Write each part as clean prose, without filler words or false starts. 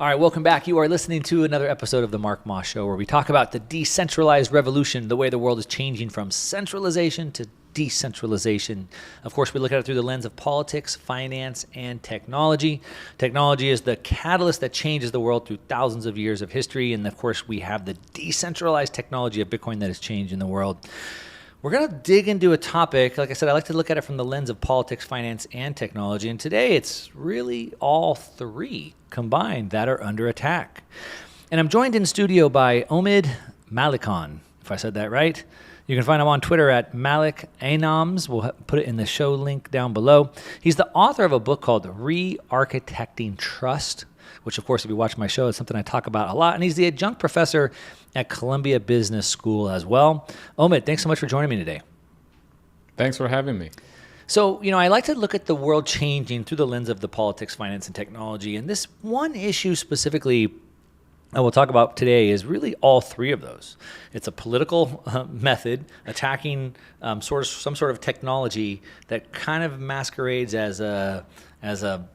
All right, welcome back. You are listening to another episode of The Mark Moss Show, where we talk about the decentralized revolution, the way the world is changing from centralization to decentralization. Of course, we look at it through the lens of politics, finance, and technology. Technology is the catalyst that changes the world through thousands of years of history. And of course, we have the decentralized technology of Bitcoin that is changing the world. We're going to dig into a topic. Like I said, I like to look at it from the lens of politics, finance, and technology. And today it's really all three combined that are under attack. And I'm joined in studio by Omid Malekan, if I said that right. You can find him on Twitter at Malik Anams. We'll put it in the show link down below. He's the author of a book called Re-Architecting Trust, which, of course, if you watch my show, is something I talk about a lot. And he's the Adjunct Professor at Columbia Business School as well. Omid, thanks so much for joining me today. Thanks for having me. So, I like to look at the world changing through the lens of the politics, finance, and technology. And this one issue specifically I will talk about today is really all three of those. It's a political method attacking some sort of technology that kind of masquerades as a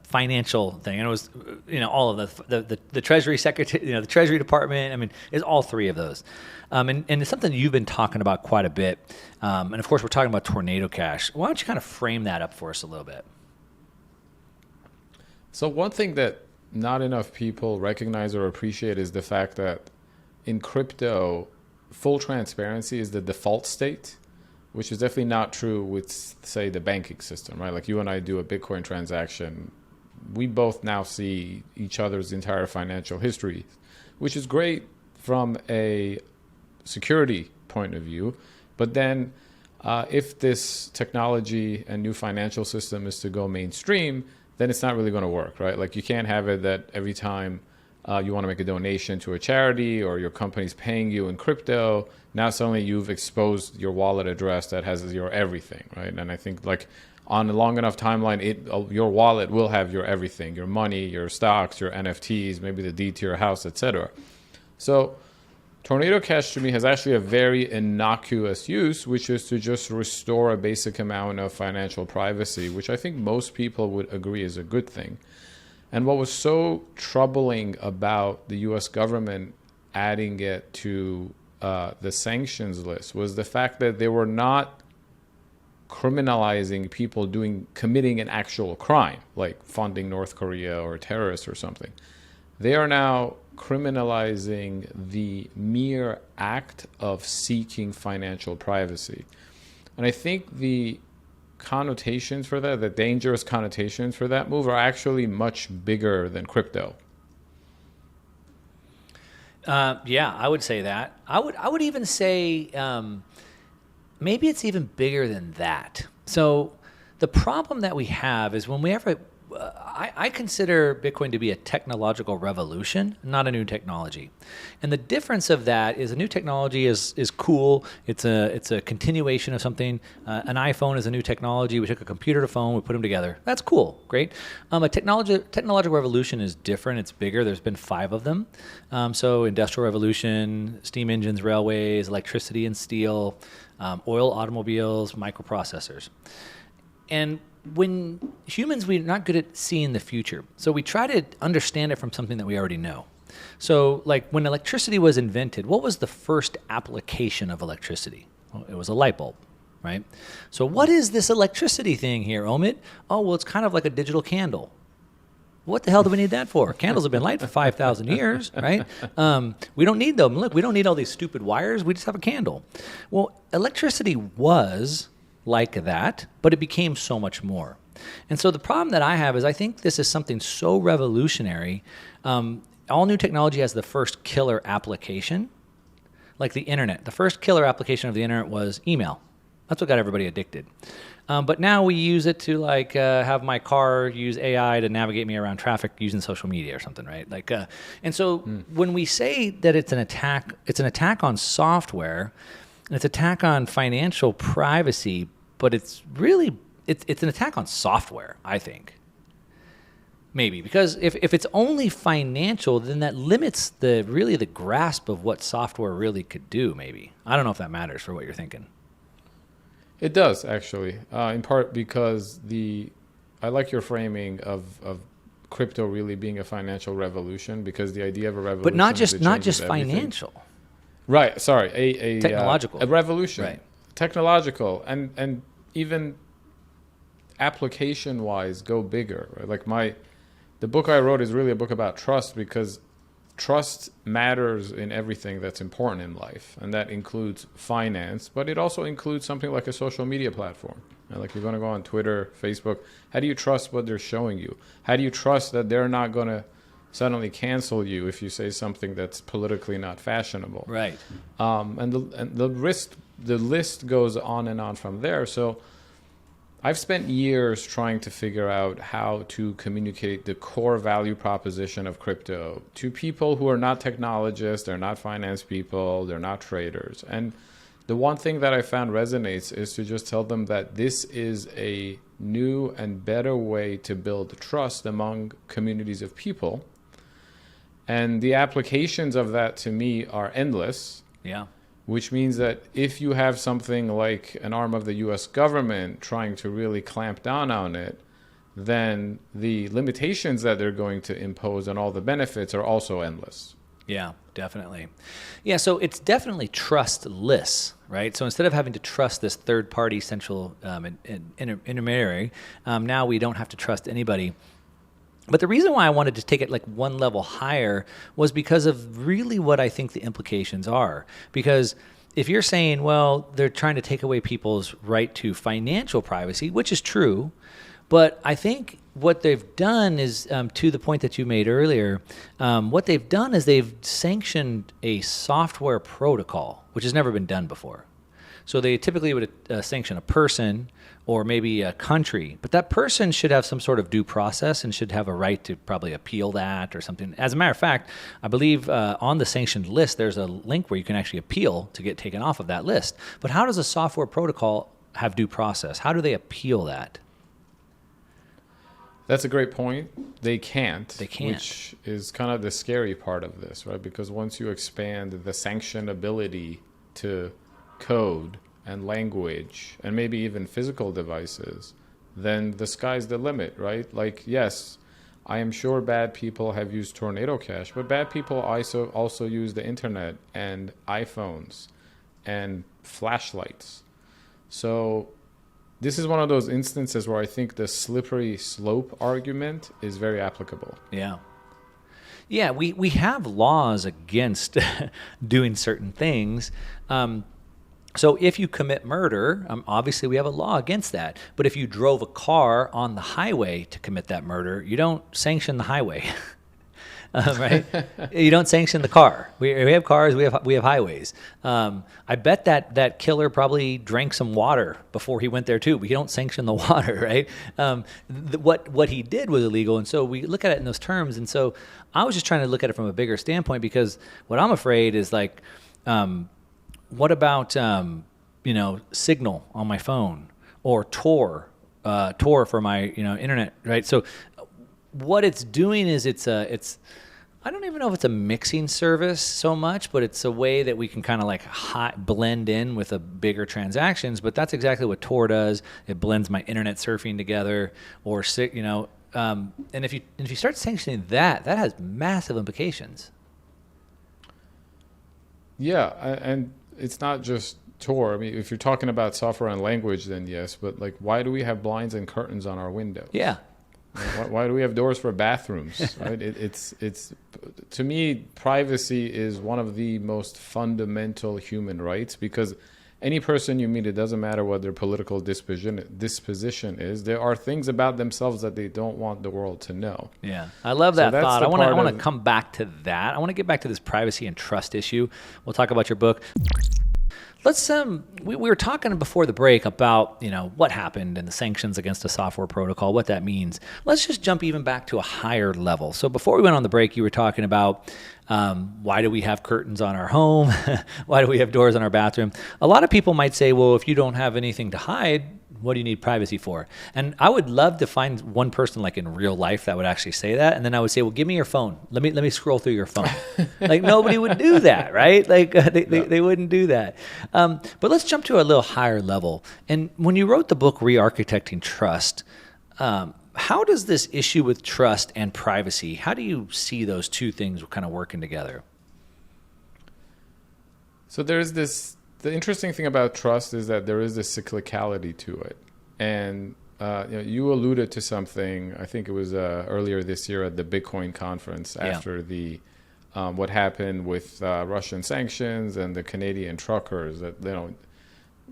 financial thing. And it was, all of the Treasury Secretary, the Treasury Department. I mean, it's all three of those. And it's something you've been talking about quite a bit. And of course, we're talking about Tornado Cash. Why don't you kind of frame that up for us a little bit? So one thing that not enough people recognize or appreciate is the fact that in crypto, full transparency is the default state, which is definitely not true with, say, the banking system, right? Like you and I do a Bitcoin transaction. We both now see each other's entire financial history, which is great from a security point of view. But then if this technology and new financial system is to go mainstream, then it's not really going to work, right? Like you can't have it that every time you want to make a donation to a charity or your company's paying you in crypto, now suddenly you've exposed your wallet address that has your everything, right? And I think like on a long enough timeline, your wallet will have your everything, your money, your stocks, your NFTs, maybe the deed to your house, etc. So Tornado Cash to me has actually a very innocuous use, which is to just restore a basic amount of financial privacy, which I think most people would agree is a good thing. And what was so troubling about the US government adding it to the sanctions list was the fact that they were not criminalizing people committing an actual crime, like funding North Korea or terrorists or something. They are now criminalizing the mere act of seeking financial privacy. And I think the connotations for that, the dangerous connotations for that move are actually much bigger than crypto. Yeah, I would say that. I would even say maybe it's even bigger than that. So the problem that we have is when we ever I consider Bitcoin to be a technological revolution, not a new technology. And the difference of that is a new technology is cool. It's a continuation of something. An iPhone is a new technology. We took a computer to phone, we put them together. That's cool, great. A technological revolution is different. It's bigger. There's been 5 of them. So industrial revolution, steam engines, railways, electricity and steel, oil, automobiles, microprocessors. And when humans, we're not good at seeing the future. So we try to understand it from something that we already know. So like when electricity was invented, what was the first application of electricity? Well, it was a light bulb, right? So what is this electricity thing here, Omid? Oh, well, it's kind of like a digital candle. What the hell do we need that for? Candles have been light for 5,000 years, right? We don't need them. Look, we don't need all these stupid wires. We just have a candle. Well, electricity was like that, but it became so much more. And so the problem that I have is I think this is something so revolutionary. All new technology has the first killer application, like the internet. The first killer application of the internet was email. That's what got everybody addicted. But now we use it to have my car use AI to navigate me around traffic using social media or something, right? And so when we say that it's an attack on software, and it's an attack on financial privacy, but it's really it's an attack on software, I think. Maybe because if it's only financial, then that limits the grasp of what software really could do. Maybe I don't know if that matters for what you're thinking. It does actually, in part because I like your framing of crypto really being a financial revolution, because the idea of a revolution But not is it just changes everything. financial. Right. Sorry. A Technological. a revolution. Right. Technological, and even application wise go bigger. Right? Like the book I wrote is really a book about trust, because trust matters in everything that's important in life, and that includes finance, but it also includes something like a social media platform. Like you're going to go on Twitter, Facebook. How do you trust what they're showing you? How do you trust that they're not going to suddenly cancel you if you say something that's politically not fashionable? Right. And the list goes on and on from there. So I've spent years trying to figure out how to communicate the core value proposition of crypto to people who are not technologists, they're not finance people, they're not traders. And the one thing that I found resonates is to just tell them that this is a new and better way to build trust among communities of people. And the applications of that to me are endless. Yeah. Which means that if you have something like an arm of the US government trying to really clamp down on it, then the limitations that they're going to impose on all the benefits are also endless. Yeah, definitely. Yeah, so it's definitely trustless, right? So instead of having to trust this third-party central intermediary, now we don't have to trust anybody. But the reason why I wanted to take it like one level higher was because of really what I think the implications are. Because if you're saying, well, they're trying to take away people's right to financial privacy, which is true, but I think what they've done is, to the point that you made earlier, what they've done is they've sanctioned a software protocol, which has never been done before. So they typically would sanction a person or maybe a country, but that person should have some sort of due process and should have a right to probably appeal that or something. As a matter of fact, I believe on the sanctioned list, there's a link where you can actually appeal to get taken off of that list. But how does a software protocol have due process? How do they appeal that? That's a great point. They can't. They can't. Which is kind of the scary part of this, right? Because once you expand the sanctionability to code and language and maybe even physical devices, then the sky's the limit, right? Like, yes, I am sure bad people have used Tornado Cash, but bad people also use the internet and iPhones and flashlights. So this is one of those instances where I think the slippery slope argument is very applicable. Yeah. Yeah, we have laws against doing certain things. So if you commit murder, obviously we have a law against that. But if you drove a car on the highway to commit that murder, you don't sanction the highway, right? You don't sanction the car. We have cars, we have highways. I bet that killer probably drank some water before he went there too, but you don't sanction the water, right? What he did was illegal, and so we look at it in those terms. And so I was just trying to look at it from a bigger standpoint, because what I'm afraid is like, what about Signal on my phone, or Tor for my internet, right? So what it's doing is it's I don't even know if it's a mixing service so much, but it's a way that we can kind of like blend in with a bigger transactions. But that's exactly what Tor does. It blends my internet surfing together, or and if you start sanctioning that has massive implications. Yeah, and it's not just Tor. I mean, if you're talking about software and language, then yes. But like, why do we have blinds and curtains on our windows? Yeah. Why do we have doors for bathrooms? Right? It's to me, privacy is one of the most fundamental human rights, because any person you meet, it doesn't matter what their political disposition is, there are things about themselves that they don't want the world to know. Yeah, I love that thought. I want to come back to that. I want to get back to this privacy and trust issue. We'll talk about your book. Let's we were talking before the break about what happened and the sanctions against a software protocol, what that means. Let's just jump even back to a higher level. So before we went on the break, you were talking about why do we have curtains on our home? Why do we have doors on our bathroom? A lot of people might say, well, if you don't have anything to hide, what do you need privacy for? And I would love to find one person like in real life that would actually say that. And then I would say, well, give me your phone. Let me scroll through your phone. Like nobody would do that, right? Like they wouldn't do that. But let's jump to a little higher level. And when you wrote the book, Re-Architecting Trust, how does this issue with trust and privacy, how do you see those two things kind of working together? So the interesting thing about trust is that there is this cyclicality to it. And you alluded to something, I think it was earlier this year at the Bitcoin conference after the what happened with Russian sanctions and the Canadian truckers, that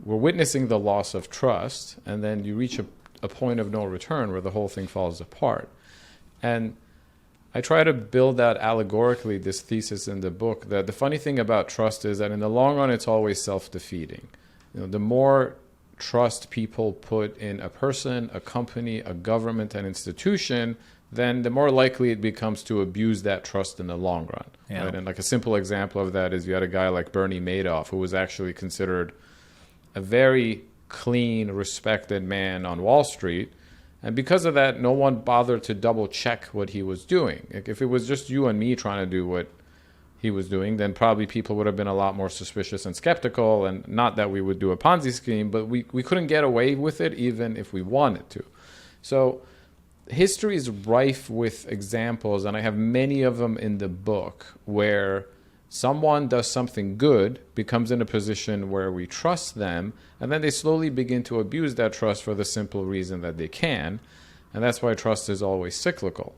we're witnessing the loss of trust, and then you reach a point of no return where the whole thing falls apart. And I try to build out allegorically this thesis in the book that the funny thing about trust is that in the long run, it's always self-defeating. The more trust people put in a person, a company, a government, an institution, then the more likely it becomes to abuse that trust in the long run. Yeah. Right? And like a simple example of that is you had a guy like Bernie Madoff, who was actually considered a very clean, respected man on Wall Street. And because of that, no one bothered to double check what he was doing. Like if it was just you and me trying to do what he was doing, then probably people would have been a lot more suspicious and skeptical. And not that we would do a Ponzi scheme, but we couldn't get away with it even if we wanted to. So history is rife with examples, and I have many of them in the book, where someone does something good, becomes in a position where we trust them, and then they slowly begin to abuse that trust for the simple reason that they can. And that's why trust is always cyclical.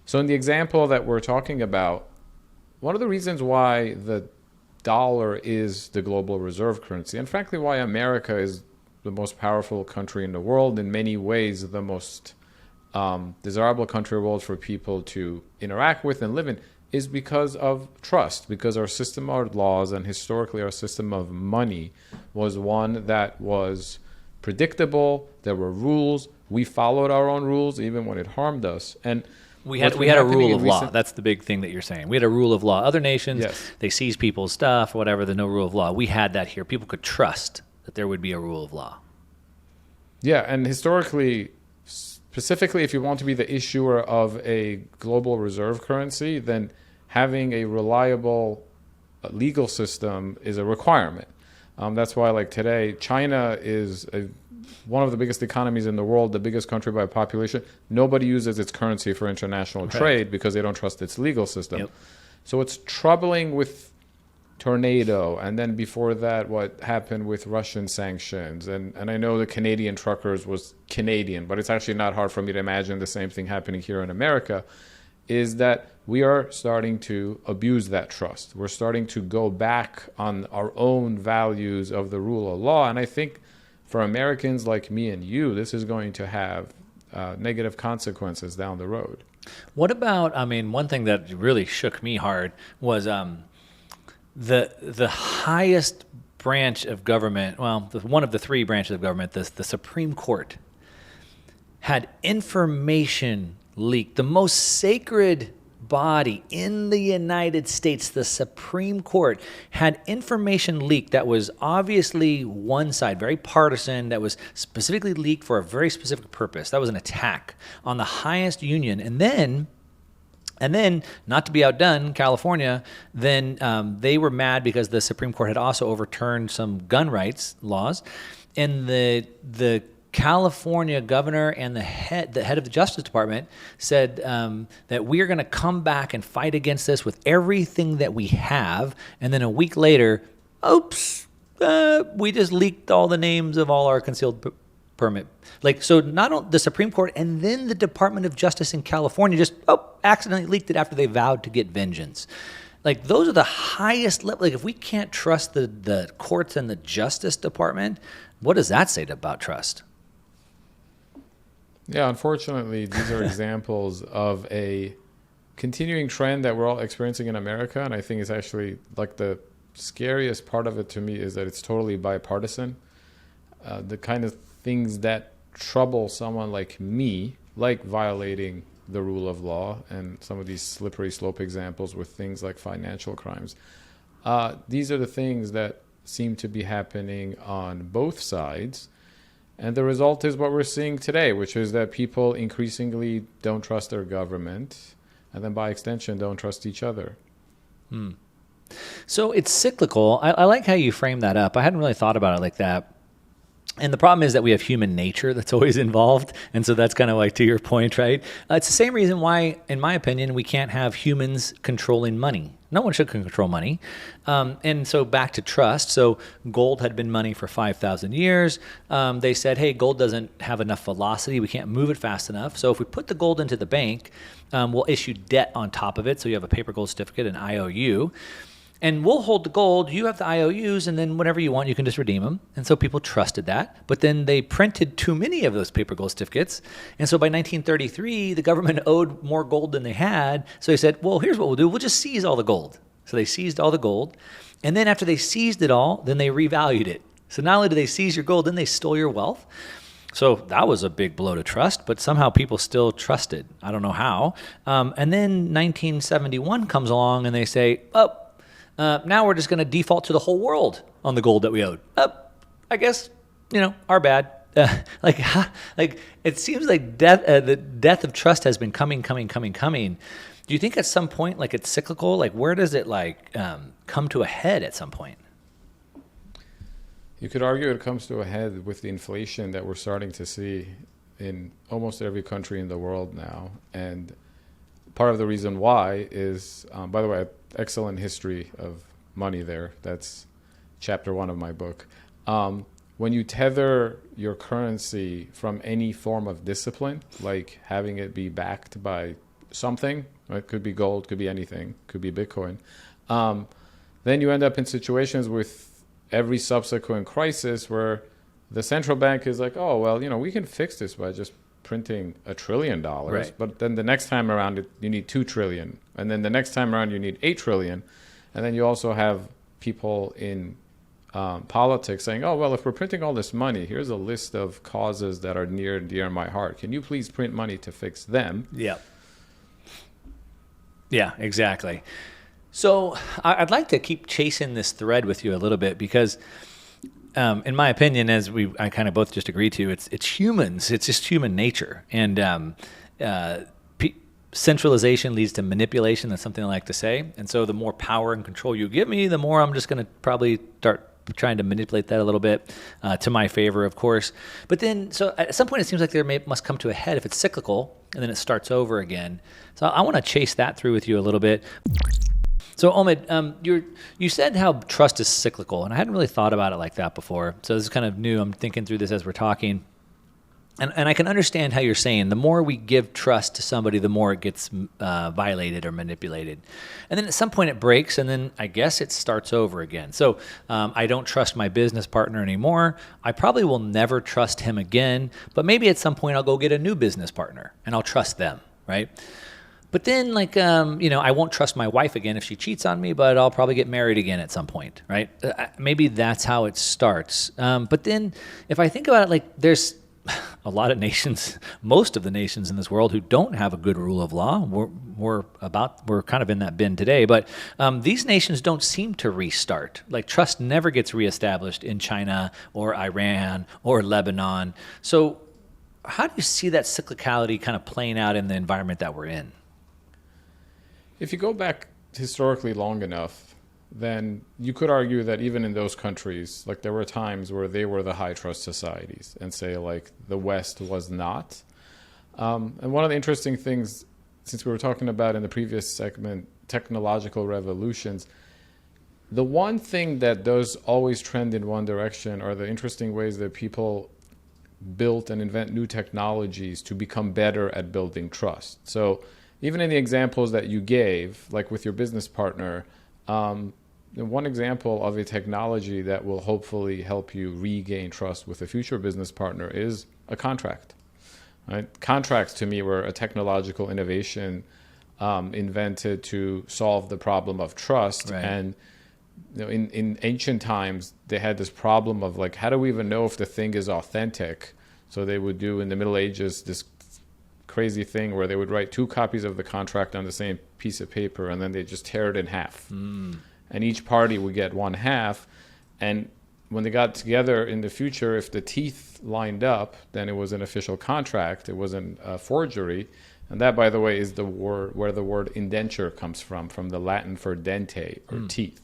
So in the example that we're talking about, one of the reasons why the dollar is the global reserve currency, and frankly why America is the most powerful country in the world, in many ways the most desirable country in the world for people to interact with and live in, is because of trust, because our system of laws and historically our system of money was one that was predictable. There were rules. We followed our own rules even when it harmed us. And we had a rule of law. That's the big thing that you're saying. We had a rule of law. Other nations, yes, they seize people's stuff or whatever, there's no rule of law. We had that here. People could trust that there would be a rule of law. Yeah, and historically, specifically if you want to be the issuer of a global reserve currency, then having a reliable legal system is a requirement. That's why, like today, China is one of the biggest economies in the world, the biggest country by population. Nobody uses its currency for international trade because they don't trust its legal system. Yep. So it's troubling with tornado, and then before that, what happened with Russian sanctions. And I know the Canadian truckers was Canadian, but it's actually not hard for me to imagine the same thing happening here in America, is that we are starting to abuse that trust. We're starting to go back on our own values of the rule of law. And I think for Americans like me and you, this is going to have negative consequences down the road. What about, one thing that really shook me hard was the highest branch of government, one of the three branches of government, the Supreme Court, had information leaked. The most sacred body in the United States, the Supreme Court, had information leaked that was obviously one side, very partisan, that was specifically leaked for a very specific purpose. That was an attack on the highest union. And then, not to be outdone, California, then they were mad because the Supreme Court had also overturned some gun rights laws. And the California governor and the head of the Justice Department said that we are going to come back and fight against this with everything that we have. And then a week later, oops, we just leaked all the names of all our concealed permit. So not only the Supreme Court and then the Department of Justice in California just accidentally leaked it after they vowed to get vengeance. Those are the highest level. If we can't trust the courts and the Justice Department, what does that say about trust? Yeah, unfortunately, these are examples of a continuing trend that we're all experiencing in America. And I think it's actually the scariest part of it to me is that it's totally bipartisan. The kind of things that trouble someone like me, like violating the rule of law and some of these slippery slope examples with things like financial crimes. These are the things that seem to be happening on both sides. And the result is what we're seeing today, which is that people increasingly don't trust their government, and then by extension, don't trust each other. So it's cyclical. I like how you frame that up. I hadn't really thought about it like that. And the problem is that we have human nature that's always involved. And so that's kind of like to your point, right? It's the same reason why, in my opinion, we can't have humans controlling money. No one should control money. And so back to trust. So gold had been money for 5,000 years. They said, hey, gold doesn't have enough velocity. We can't move it fast enough. So if we put the gold into the bank, we'll issue debt on top of it. So you have a paper gold certificate, an IOU. And we'll hold the gold, you have the IOUs, and then whenever you want, you can just redeem them. And so people trusted that. But then they printed too many of those paper gold certificates. And so by 1933, the government owed more gold than they had. So they said, well, here's what we'll do. We'll just seize all the gold. So they seized all the gold. And then after they seized it all, then they revalued it. So not only did they seize your gold, then they stole your wealth. So that was a big blow to trust, but somehow people still trusted. I don't know how. And then 1971 comes along and they say, oh, now we're just going to default to the whole world on the gold that we owed. I guess, our bad. Like it seems like the death of trust has been coming. Do you think at some point, like it's cyclical? Like where does it come to a head at some point? You could argue it comes to a head with the inflation that we're starting to see in almost every country in the world now. And part of the reason why is, by the way, excellent history of money there. That's chapter 1 of my book. When you tether your currency from any form of discipline, like having it be backed by something, right? Could be gold, could be anything, could be Bitcoin, then you end up in situations with every subsequent crisis where the central bank is like, oh, well, we can fix this by just printing $1 trillion, right. But then the next time around you need 2 trillion, and then the next time around you need 8 trillion, and then you also have people in politics saying, oh, well, if we're printing all this money, here's a list of causes that are near and dear in my heart. Can you please print money to fix them? Yeah, exactly. So I'd like to keep chasing this thread with you a little bit because in my opinion, as I kind of both just agreed to, it's humans. It's just human nature. And centralization leads to manipulation. That's something I like to say. And so the more power and control you give me, the more I'm just going to probably start trying to manipulate that a little bit to my favor, of course. But then, so at some point, it seems like must come to a head if it's cyclical, and then it starts over again. So I want to chase that through with you a little bit. So Omid, you said how trust is cyclical, and I hadn't really thought about it like that before. So this is kind of new. I'm thinking through this as we're talking. And I can understand how you're saying the more we give trust to somebody, the more it gets violated or manipulated. And then at some point it breaks, and then I guess it starts over again. So I don't trust my business partner anymore. I probably will never trust him again, but maybe at some point I'll go get a new business partner, and I'll trust them, right? But then, I won't trust my wife again if she cheats on me, but I'll probably get married again at some point, right? Maybe that's how it starts. But then if I think about it, there's a lot of nations, most of the nations in this world who don't have a good rule of law. We're kind of in that bin today, but these nations don't seem to restart. Trust never gets reestablished in China or Iran or Lebanon. So how do you see that cyclicality kind of playing out in the environment that we're in? If you go back historically long enough, then you could argue that even in those countries, there were times where they were the high trust societies and say the West was not. And one of the interesting things, since we were talking about in the previous segment, technological revolutions, the one thing that does always trend in one direction are the interesting ways that people build and invent new technologies to become better at building trust. So even in the examples that you gave, like with your business partner, one example of a technology that will hopefully help you regain trust with a future business partner is a contract. Right? Contracts, to me, were a technological innovation invented to solve the problem of trust. Right. And in ancient times, they had this problem of how do we even know if the thing is authentic? So they would do in the Middle Ages this crazy thing where they would write 2 copies of the contract on the same piece of paper, and then they just tear it in half. And each party would get 1/2. And when they got together in the future, if the teeth lined up, then it was an official contract. It wasn't a forgery. And that, by the way, is the word where the word indenture comes from the Latin for dente, or teeth.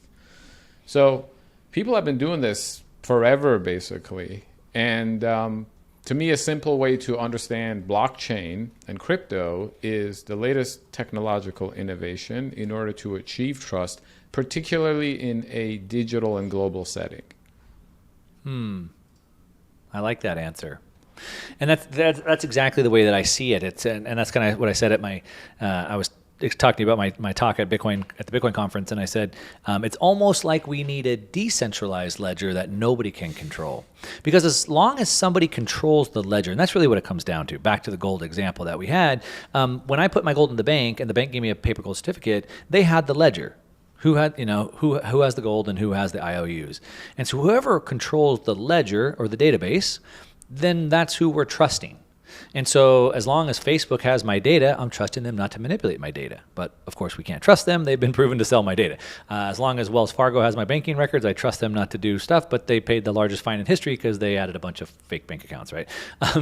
So people have been doing this forever, basically. And to me, a simple way to understand blockchain and crypto is the latest technological innovation in order to achieve trust, particularly in a digital and global setting. I like that answer. And that's exactly the way that I see it. It's and that's kind of what I said at my I was talking about my talk at the Bitcoin conference, and I said it's almost like we need a decentralized ledger that nobody can control, because as long as somebody controls the ledger, and that's really what it comes down to. Back to the gold example that we had, when I put my gold in the bank and the bank gave me a paper gold certificate, they had the ledger. Who has the gold and who has the IOUs, and so whoever controls the ledger or the database, then that's who we're trusting. And so as long as Facebook has my data, I'm trusting them not to manipulate my data. But of course, we can't trust them. They've been proven to sell my data. As long as Wells Fargo has my banking records, I trust them not to do stuff, but they paid the largest fine in history because they added a bunch of fake bank accounts, right?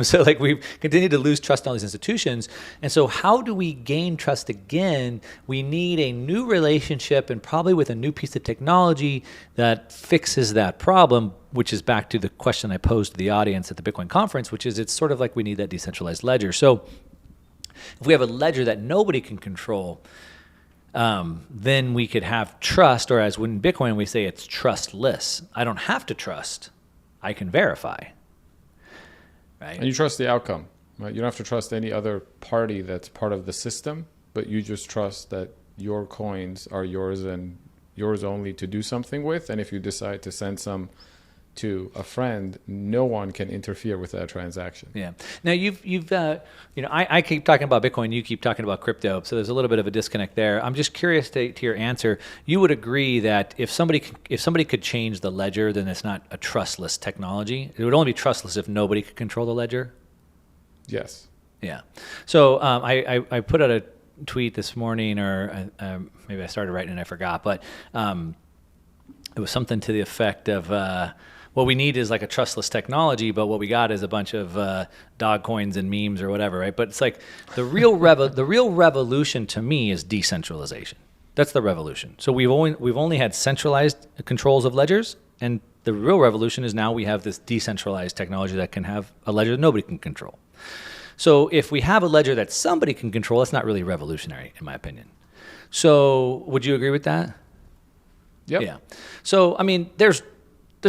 So like we've continued to lose trust in all these institutions. And so how do we gain trust again? We need a new relationship, and probably with a new piece of technology that fixes that problem, which is back to the question I posed to the audience at the Bitcoin conference, which is it's sort of like we need that decentralized ledger. So if we have a ledger that nobody can control, then we could have trust, or as in Bitcoin we say it's trustless. I don't have to trust. I can verify. Right? And you trust the outcome. Right? You don't have to trust any other party that's part of the system, but you just trust that your coins are yours and yours only to do something with. And if you decide to send some to a friend, no one can interfere with that transaction. Yeah. Now I keep talking about Bitcoin, you keep talking about crypto, so there's a little bit of a disconnect there. I'm just curious to your answer. You would agree that if somebody could change the ledger, then it's not a trustless technology. It would only be trustless if nobody could control the ledger. Yes. Yeah. So I put out a tweet this morning, or maybe I started writing and I forgot, but it was something to the effect of. What we need is like a trustless technology, but what we got is a bunch of dog coins and memes or whatever, right? But it's like the real revolution to me is decentralization. That's the revolution. So we've only had centralized controls of ledgers, and the real revolution is now we have this decentralized technology that can have a ledger that nobody can control. So if we have a ledger that somebody can control, that's not really revolutionary, in my opinion. So would you agree with that? Yep. Yeah. So I mean, there's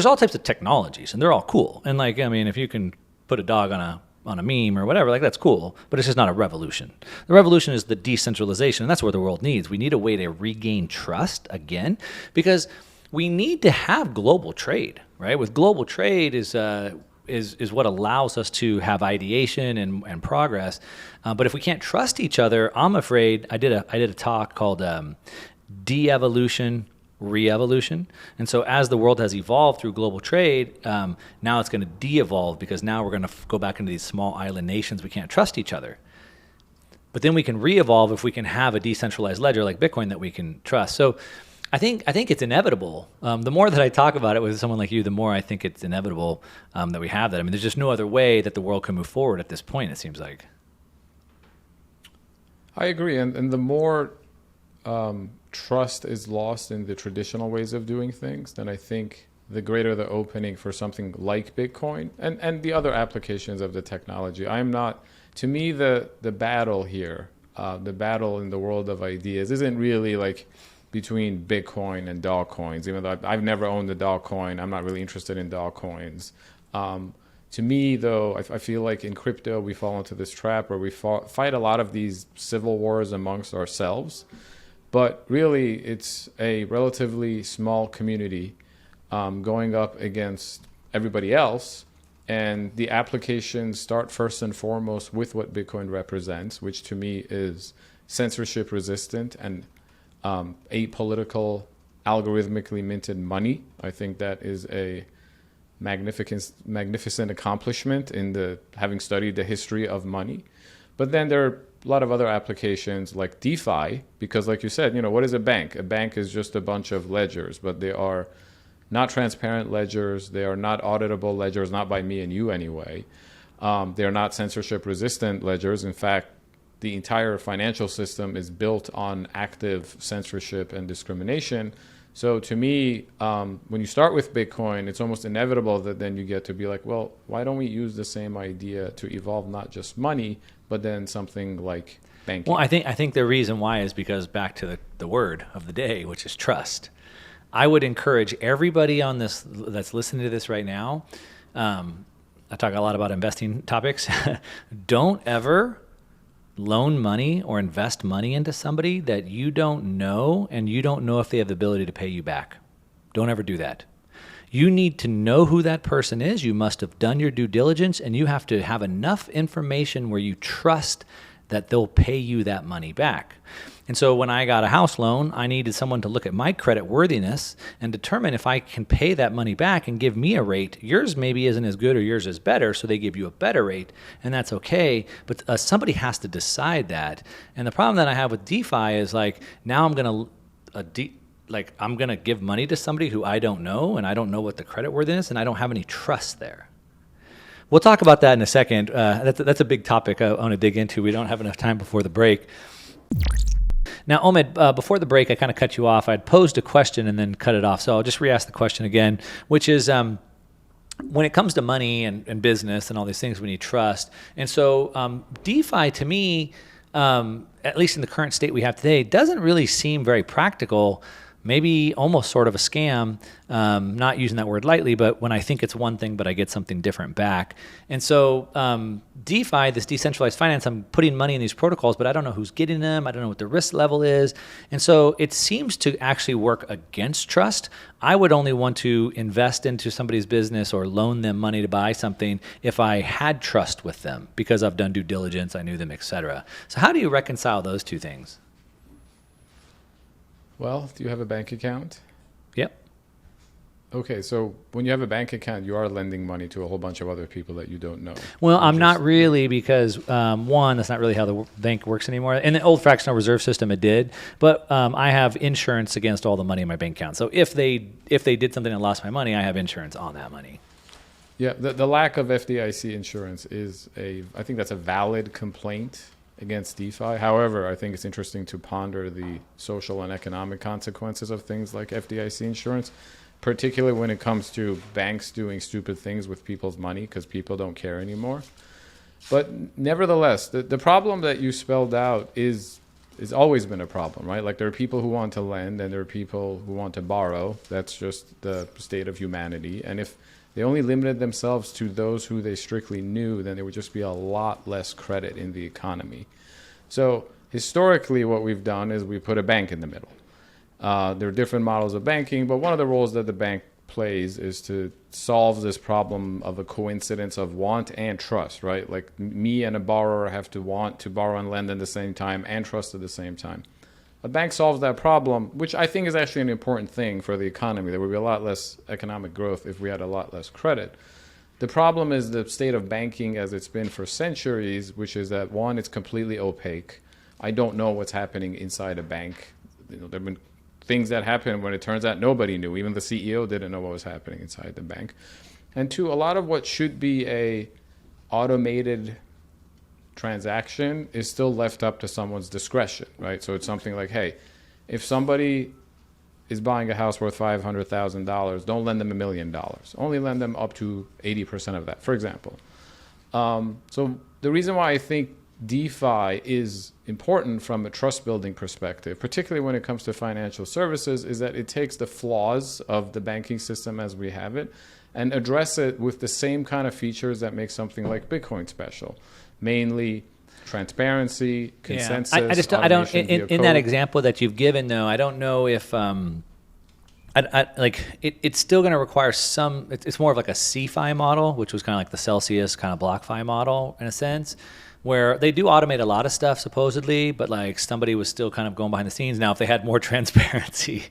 all types of technologies, and they're all cool. And like, I mean, if you can put a dog on a meme or whatever, like that's cool, but it's just not a revolution. The revolution is the decentralization, and that's what the world needs. We need a way to regain trust again, because we need to have global trade, right? With global trade is what allows us to have ideation and progress. But if we can't trust each other, I'm afraid I did a talk called De-evolution, Re-evolution. And so as the world has evolved through global trade, now it's going to de-evolve, because now we're going to go back into these small island nations. We can't trust each other. But then we can re-evolve if we can have a decentralized ledger like Bitcoin that we can trust. So I think it's inevitable. The more that I talk about it with someone like you, the more I think it's inevitable that we have that. I mean, there's just no other way that the world can move forward at this point, it seems like. I agree. And the more trust is lost in the traditional ways of doing things, then I think the greater the opening for something like Bitcoin and the other applications of the technology. To me, the battle here, the battle in the world of ideas isn't really like between Bitcoin and dog coins, even though I've never owned a dog coin. I'm not really interested in dog coins. To me, though, I feel like in crypto, we fall into this trap where we fight a lot of these civil wars amongst ourselves. But really, it's a relatively small community going up against everybody else. And the applications start first and foremost with what Bitcoin represents, which to me is censorship resistant and apolitical, algorithmically minted money. I think that is a magnificent accomplishment in having studied the history of money. But then there are a lot of other applications like DeFi, because like you said, what is a bank? A bank is just a bunch of ledgers, but they are not transparent ledgers. They are not auditable ledgers, not by me and you anyway. They are not censorship resistant ledgers. In fact, the entire financial system is built on active censorship and discrimination. So to me, when you start with Bitcoin, it's almost inevitable that then you get to be like, well, why don't we use the same idea to evolve not just money, but then something like banking? Well, I think the reason why is because back to the word of the day, which is trust. I would encourage everybody on this that's listening to this right now. I talk a lot about investing topics. Don't ever loan money or invest money into somebody that you don't know and you don't know if they have the ability to pay you back. Don't ever do that. You need to know who that person is. You must have done your due diligence, and you have to have enough information where you trust that they'll pay you that money back. And so when I got a house loan, I needed someone to look at my credit worthiness and determine if I can pay that money back and give me a rate. Yours maybe isn't as good or yours is better, so they give you a better rate, and that's okay. But somebody has to decide that. And the problem that I have with DeFi is like, now I'm gonna give money to somebody who I don't know, and I don't know what the credit worthiness, and I don't have any trust there. We'll talk about that in a second. That's a big topic I want to dig into. We don't have enough time before the break. Now, Omid, before the break, I kind of cut you off. I'd posed a question and then cut it off. So I'll just re-ask the question again, which is when it comes to money and business and all these things, we need trust. And so DeFi, to me, at least in the current state we have today, doesn't really seem very practical. Maybe almost sort of a scam, not using that word lightly, but when I think it's one thing, but I get something different back. And so DeFi, this decentralized finance, I'm putting money in these protocols, but I don't know who's getting them. I don't know what the risk level is. And so it seems to actually work against trust. I would only want to invest into somebody's business or loan them money to buy something if I had trust with them because I've done due diligence, I knew them, et cetera. So how do you reconcile those two things? Well, do you have a bank account? Yep. Okay, so when you have a bank account, you are lending money to a whole bunch of other people that you don't know. Well, I'm not really because, one, that's not really how the bank works anymore. In the old fractional reserve system, it did. But I have insurance against all the money in my bank account. So if they did something and lost my money, I have insurance on that money. Yeah, the lack of FDIC insurance I think that's a valid complaint against DeFi. However, I think it's interesting to ponder the social and economic consequences of things like FDIC insurance, particularly when it comes to banks doing stupid things with people's money because people don't care anymore. But nevertheless, the problem that you spelled out is always been a problem, right? Like there are people who want to lend and there are people who want to borrow. That's just the state of humanity. And if they only limited themselves to those who they strictly knew, then there would just be a lot less credit in the economy. So historically, what we've done is we put a bank in the middle. There are different models of banking, but one of the roles that the bank plays is to solve this problem of a coincidence of want and trust, right? Like me and a borrower have to want to borrow and lend at the same time and trust at the same time. A bank solves that problem, which I think is actually an important thing for the economy. There would be a lot less economic growth if we had a lot less credit. The problem is the state of banking as it's been for centuries, which is that, one, it's completely opaque. I don't know what's happening inside a bank. There have been things that happen when it turns out nobody knew. Even the CEO didn't know what was happening inside the bank. And two, a lot of what should be a automated transaction is still left up to someone's discretion, right? So it's something like, hey, if somebody is buying a house worth $500,000, don't lend them $1 million. Only lend them up to 80% of that, for example. So the reason why I think DeFi is important from a trust building perspective, particularly when it comes to financial services, is that it takes the flaws of the banking system as we have it and address it with the same kind of features that make something like Bitcoin special. Mainly transparency, consensus. Yeah. I don't. In that example that you've given, though, I don't know if it's still going to require some. It's more of like a CeFi model, which was kind of like the Celsius kind of BlockFi model in a sense, where they do automate a lot of stuff supposedly, but like somebody was still kind of going behind the scenes. Now, if they had more transparency,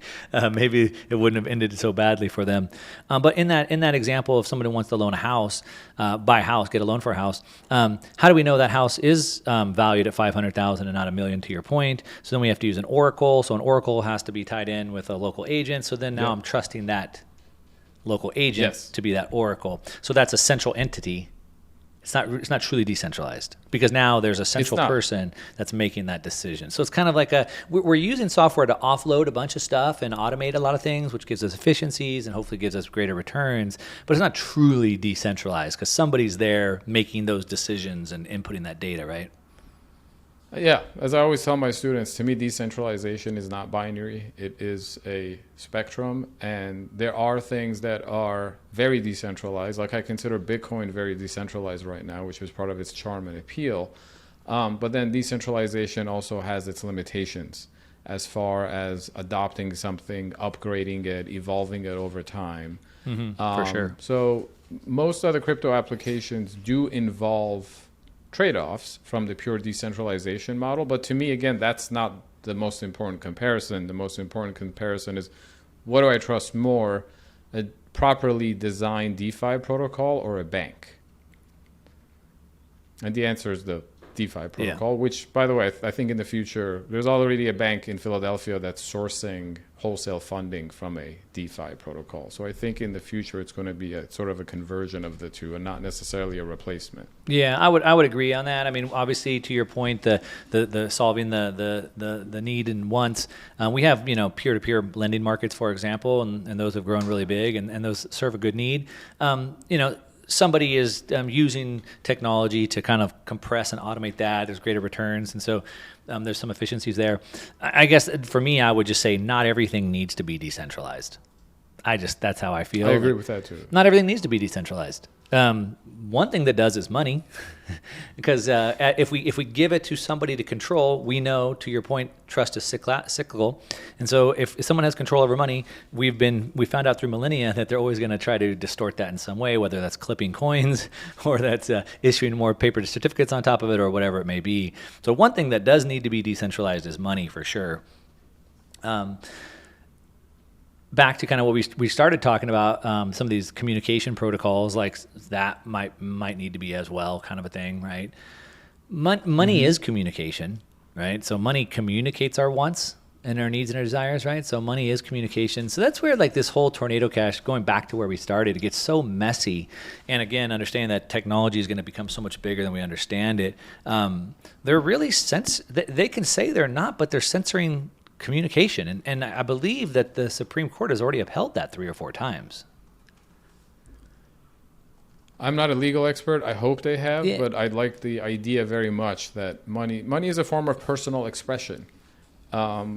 maybe it wouldn't have ended so badly for them. But in that example, if somebody wants to loan a house, buy a house, get a loan for a house, how do we know that house is valued at $500,000 and not $1 million? To your point. So then we have to use an oracle. So an oracle has to be tied in with a local agent. So then now I'm trusting that local agent to be that oracle. So that's a central entity. it's not truly decentralized because now there's a central person that's making that decision. So it's kind of like we're using software to offload a bunch of stuff and automate a lot of things, which gives us efficiencies and hopefully gives us greater returns. But it's not truly decentralized because somebody's there making those decisions and inputting that data, right? Yeah, as I always tell my students, to me, decentralization is not binary. It is a spectrum, and there are things that are very decentralized. Like I consider Bitcoin very decentralized right now, which is part of its charm and appeal. But then decentralization also has its limitations as far as adopting something, upgrading it, evolving it over time. For sure. So most other crypto applications do involve trade-offs from the pure decentralization model. But to me, again, that's not the most important comparison. The most important comparison is, what do I trust more, a properly designed DeFi protocol or a bank? And the answer is the DeFi protocol, which, by the way, I think in the future, there's already a bank in Philadelphia that's sourcing wholesale funding from a DeFi protocol. So I think in the future, it's going to be a sort of a conversion of the two and not necessarily a replacement. Yeah, I would agree on that. I mean, obviously, to your point, the solving the need and wants, we have, peer-to-peer lending markets, for example, and those have grown really big, and those serve a good need. Somebody is using technology to kind of compress and automate that. There's greater returns, and so there's some efficiencies there. I guess for me, I would just say not everything needs to be decentralized. That's how I feel. I agree with that too. Not everything needs to be decentralized. One thing that does is money, because if we give it to somebody to control, we know, to your point, trust is cyclical, and so if someone has control over money, we found out through millennia that they're always going to try to distort that in some way, whether that's clipping coins or that's issuing more paper certificates on top of it or whatever it may be. So one thing that does need to be decentralized is money, for sure. Back to kind of what we started talking about, some of these communication protocols, like that might need to be as well, kind of a thing, right? Money is communication, right? So money communicates our wants and our needs and our desires, right? So money is communication. So that's where like this whole tornado cash, going back to where we started, it gets so messy. And again, understanding that technology is going to become so much bigger than we understand it. They're really they can say they're not, but they're censoring communication, and I believe that the Supreme Court has already upheld that 3 or 4 times. I'm not a legal expert. I hope they have, but I like the idea very much that money is a form of personal expression,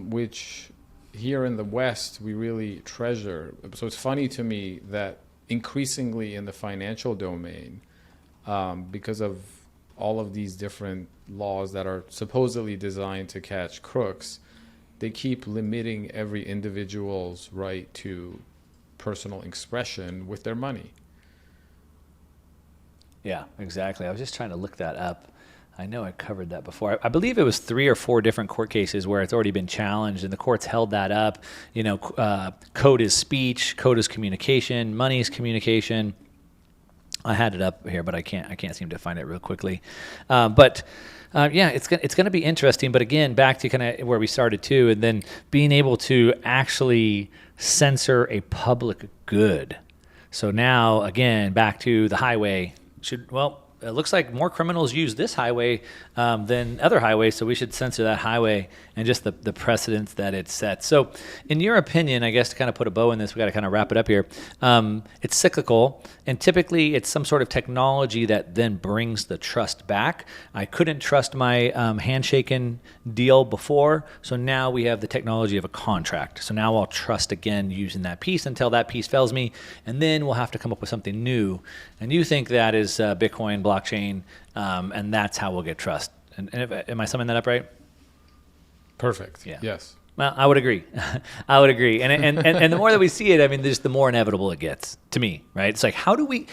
which here in the West we really treasure. So it's funny to me that increasingly in the financial domain, because of all of these different laws that are supposedly designed to catch crooks, they keep limiting every individual's right to personal expression with their money. Yeah, exactly. I was just trying to look that up. I know I covered that before. I believe it was 3 or 4 different court cases where it's already been challenged, and the courts held that up. Code is speech, code is communication, money is communication. I had it up here, but I can't seem to find it real quickly. It's going to be interesting. But again, back to kind of where we started too, and then being able to actually censor a public good. So now, again, back to the highway. It looks like more criminals use this highway than other highways, so we should censor that highway and just the precedents that it sets. So in your opinion, I guess to kind of put a bow in this, we got to kind of wrap it up here. It's cyclical, and typically it's some sort of technology that then brings the trust back. I couldn't trust my handshaking deal before, so now we have the technology of a contract. So now I'll trust again using that piece until that piece fails me, and then we'll have to come up with something new. And you think that is Bitcoin, blockchain, and that's how we'll get trust. And am I summing that up right? Perfect. Yeah. Yes. Well, I would agree. I would agree. And the more that we see it, I mean, just the more inevitable it gets to me, right? It's like, how do we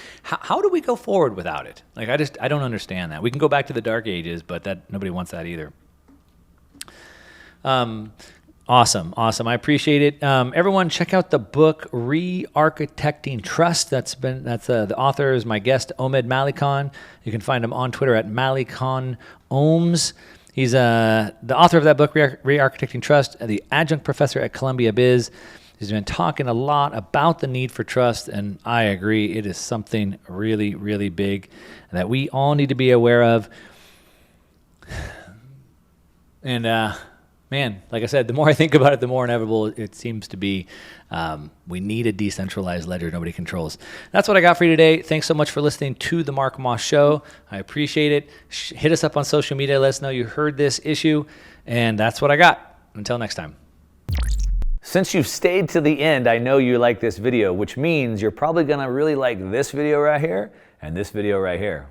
go forward without it? Like, I don't understand that. We can go back to the dark ages, but that nobody wants that either. Awesome. I appreciate it. Everyone, check out the book Re-Architecting Trust. That's the author is my guest, Omid Malekan. You can find him on Twitter at Malekan Ohms. He's the author of that book, Re-Architecting Trust, the Adjunct Professor at Columbia Biz. He's been talking a lot about the need for trust, and I agree. It is something really, really big that we all need to be aware of. And man, like I said, the more I think about it, the more inevitable it seems to be. We need a decentralized ledger nobody controls. That's what I got for you today. Thanks so much for listening to The Mark Moss Show. I appreciate it. Hit us up on social media. Let us know you heard this issue. And that's what I got. Until next time. Since you've stayed to the end, I know you like this video, which means you're probably going to really like this video right here and this video right here.